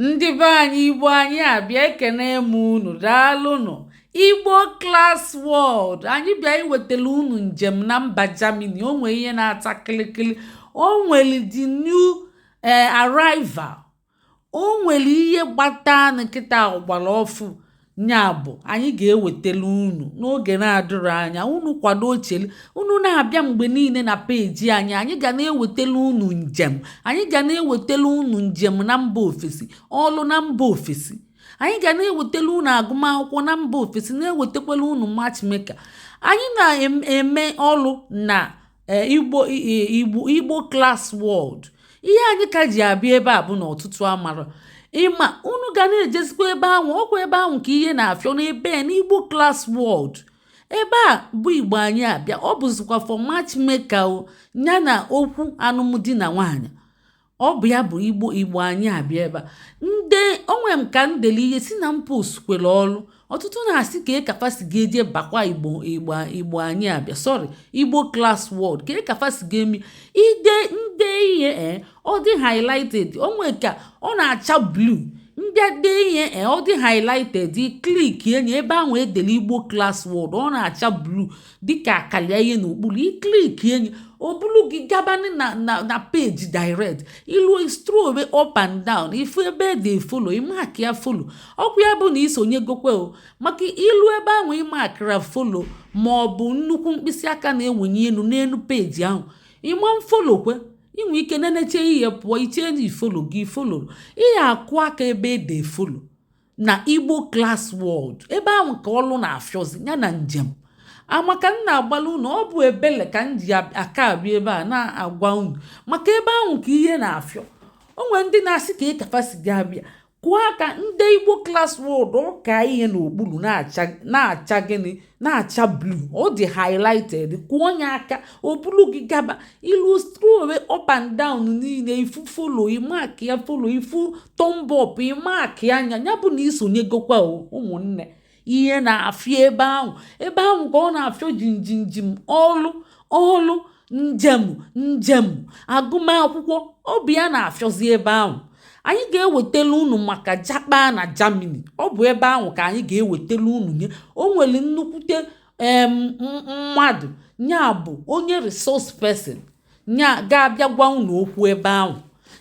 Ndị be anyị Igbo anyị abịa ekene m unu daalụnụ. Igbo Class World anyị bịa iwetara unu njem na mba Germany. O nwere ihe na-ata kịlịkịlị, o nwere the new arrival, o nwere ihe gbata nkịta ọgbara ọfụ. Nya bụ anyị ga-ewetara unu n'oge na-adịrị anya. Unu kwado chere, unu na-abịa mgbe niile na peji anyị. Anyị ga na-ewetara unu njem, anyị ga na-ewetara unu njem na mba ofesi, ọlụ na mba ofesi. Anyị ga na-ewetara unu agụmakwụkwọ na mba ofesi, na-ewetakwala unu matchmaker. Anyị na-eme ọlụ na Igbo Class World. Ihe anyị ka ji abịa ebe a bụ na ọtụtụ amara ịma unu ga na-ejezikwa ebe ahụ. Ọkwa ebe ahụ ka ihe na-afịọ n'ebe n'Igbo Class World. Ebe a bụ Igbo anyị abịa, ọ bụzikwa for matchmaker ya na okwu alụmdi na nwaanyị. Ọ bụ ya bụ Igbo anyị abịa ebe a. Onwe m ka m dere ihe si na post kwere ọrụ. Ọtụtụ na-asị ka ekafasi ga-eje bakwa Igbo anyị abịa, sorry, Igbo Class World, ka ekafasi ga-emi nde ihe ọ dị highlighted. Onwe ka ọ na-acha blue, mbịa dee ihe ọ dị highlighted, klik enye ebe ahụ edere Igbo Class World, ọ na-acha blue dịka akalia ihe n'okpuru. Iklik enye o bulu gị gaba na page direct, ilu strobe up and down, ifu ebe dị follow, imark ya follow. Ọkwa ya bụ na isonye gokwe maka ilu ebe ahụ imarkra follow ma ọ bụ nnukwu mkpịsị aka na-enwenye elu n'elu page ahụ, ịma follow kwe. Inwe ike na-eneche ihe pụọ iche na ifolo gị follow, ihe akụ aka ebe ede follow na Igbo Class World. Ebe ahụ ka ọlụ na-afịọzi ya na njem. Amaka nna agbala unu, ọ bụ ebele ka m ji aka abịa ebe a na-agwa unu maka ebe ahụ ka ihe na-afịọ. O nwere ndị na-asị ka ịkafasi gị abịa kwuo aka. Ndị Igbo Class World ụka ihe n'okpuru na-acha gịnị, na-acha blue, ọ dị highlighted. Kwuo onye aka o bulu gị gaba, ilu strowe up and down niile, ifu follow, imark ya follow, ifu thumb up, imark ya anya. Ya bụ na isonye gokwa ụmụnne. Ihe na-afịọ ebe ahụ ka ọ na-afịọ jinjinjim, ọlụ njem agụmakwụkwọ. Obi ya na-afịọzi ebe ahụ. Anyị ga-ewetara unu maka jakpa na Germany. Ọ bụ ebe ahụ ka anyị ga-ewetara unu nye. O nwere nnukwute mmadụ nya bụ onye resource person nya ga-abịa gwa unu okwu ebe ahụ.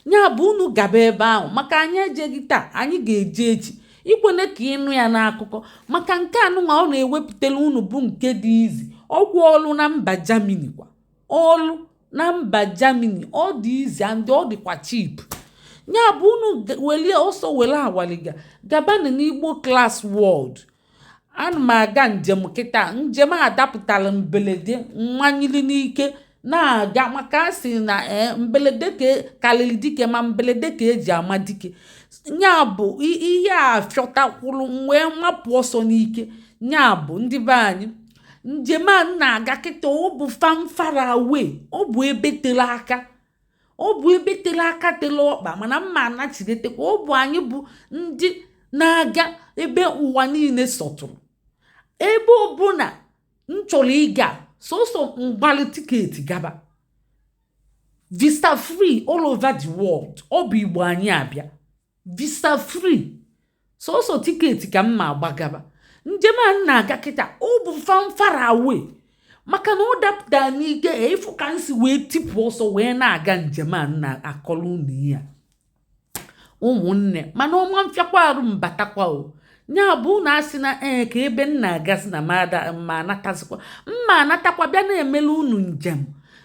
Nya bụ unu gaba ebe ahụ maka anyị ejeghị taa, anyị ga-eje echi. Ikwene ka ịnụ ya n'akụkọ maka nke anụnwa ọ na-ewepụtara unu bụ nke dị izi. Ọkwa ọlụ na mba Germany kwa, ọlụ na mba Germany ọ dị izi and ọ dịkwa cheap. Nya bụ unu welie ọsọ were awaliga gabana n'Igbo Class World. Ana m aga njem kịta, njem adapụtara mbelede, mmanyili n'ike na-aga maka asị na mbelede ka karịrị dike, ma mbelede ka eji ama dike. Nya bụ ihe a fịọtakwuru wee mapụ ọsọ n'ike. Nya bụ ndị be anyị, njem a na-aga kịta ọ bụ far away, ọ bụ ebe tere aka, ọ bụ ebe tere aka tere ọkpa, mana mma anachidetekwa. Ọ bụ anyị bụ ndị na-aga ebe ụwa niile sọtụrụ. Ebe ọbụla m chọrọ ịga, sọsọ mgbalị tiketi gaba, visa free all over the world. Ọ bụ Igbo anyị abịa, visa free, sọsọ tiketi ka mma agbagaba. Njem a na-aga kịta ọ bụ far away maka na ọ dapụtara n'ike. Ịfụ ka nsi wee tipụ ọsọ wee na-aga njem a na-akọrọ unu ya ụmụnne. Mana ọma mfịakwa arụ mbatakwa nya bụ na asị na ka ebe m na-agazi na mma anatazikwa, mma anatakwa bịa na-emelu unu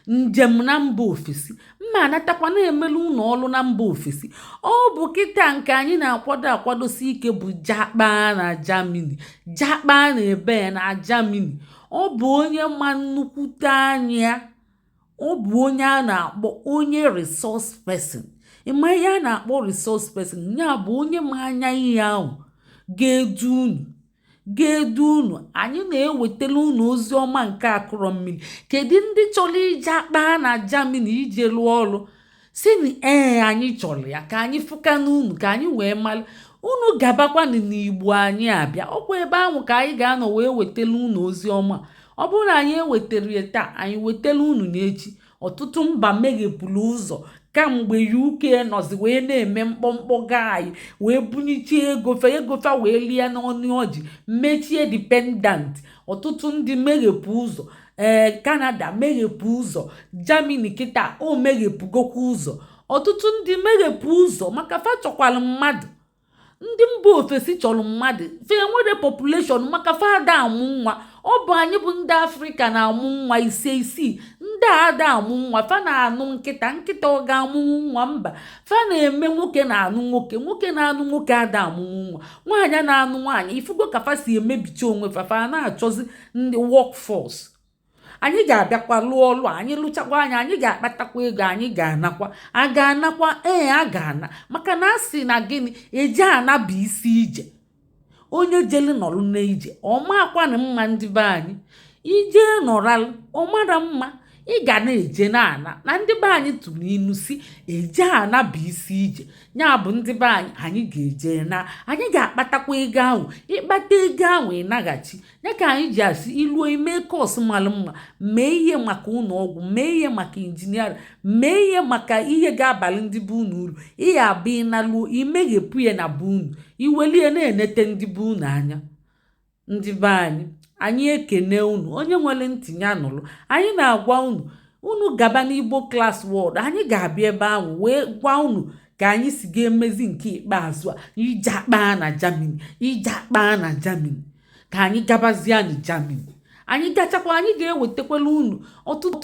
njem na mba ofesi. Mma anatakwa na-emelu unu ọlụ na mba ofesi. Ọ bụ kịta nke anyị na-akwadosi ike bụ jakpa na Germany, jakpa na ebe na Germany. Ọ bụ onye ma nnukwute anya, ọ bụ onye a na-akpọ onye resource person. Ịma ihe a na-akpọ resource person, nya bụ onye ma anya ihe ahụ ga-edu unu. Anyị na-ewetara unu ozi ọma nke akụrọ mmiri. Kedu ndị chọrọ ije akpa na Germany ije lụọ ọrụ? Si na anyị chọrọ ya, ka anyị fụka n'unu, ka anyị wee mara. Unu gabakwanụ n'Igbo anyị abịa. Ọkwa ebe ahụ ka anyị ga-anọ wee wetara unu ozi ọma. Ọ bụrụ na anyị ewetara ya taa, anyị wetara unu n'echi. Ọtụtụ mba meghepụrụ ụzọ kamgbe UK nọzi wee na-eme mkpọmkpọ gaanyị wee bunyichie egofa wee lie n'ọnụ ọjị mechie dependant. Ọtụtụ ndị meghepụ ụzọ, Canada meghepụ ụzọ, Germany kịta o meghepụgokwa ụzọ. Ọtụtụ ndị meghepụ ụzọ maka fa chọkwara mmadụ. Ndị mba ofesi chọrọ mmadụ, fe nwere population maka fa ada amụ nwa. Ọ bụ anyị bụ ndị Afrịka na-amụ nwa isii, ndị a ada amụ nwa. Fa na-anụ nkịta ọ ga-amụnwu nwa? Mba, fa na-eme nwoke na-anụ nwoke na-anụ nwoke ada amụnwu nwa. Nwaanyị na-anụ nwaanyị, ifugo ka fa si emebicha onwe fa na-achọzi ndị workforce. Anyị ga-abịakwa lụọ ọlụ, anyị lụchakwa anyị ga-akpatakwa ego, anyị ga-anakwa. A ga-anakwa? A ga-ana, maka na a sị na gịnị, eje ana bụ isi ije. Onye jeli nọrụ n'ije ọmakwanụ mma. Ndị be anyị, ije nọralụ ọmara mma. Ị ga na-eje na ndị be anyị tụrụ inu si eje ana bụ isi ije. Ya bụ ndị be anyị ga-eje na anyị ga-akpatakwa ego ahụ. Ịkpata ego ahụ ịnaghachi, ya ka anyị ji asị iluo ime kọọsụ mara mma, mee ihe maka ụlọ ọgwụ, mee ihe maka injiniarịn, mee ihe maka ihe ga-abalị ndị be unu uru. Ihe abụ ịnaluo imeghepụ ya na be unu, iwelie na-enete ndị be unu anya. Ndị be anyị ekene unu. Onye nwere ntị ya nụrụ. Anyị na-agwa unu gaba n'Igbo Class World. Anyị ga-abịa ebe ahụ wee gwa unu ka anyị si ga-emezi nke ikpeazụ a, ije akpa na Germany, ka anyị gabazie na Germany. Anyị gachakwa, anyị ga-ewetakwala unu ọtụtụ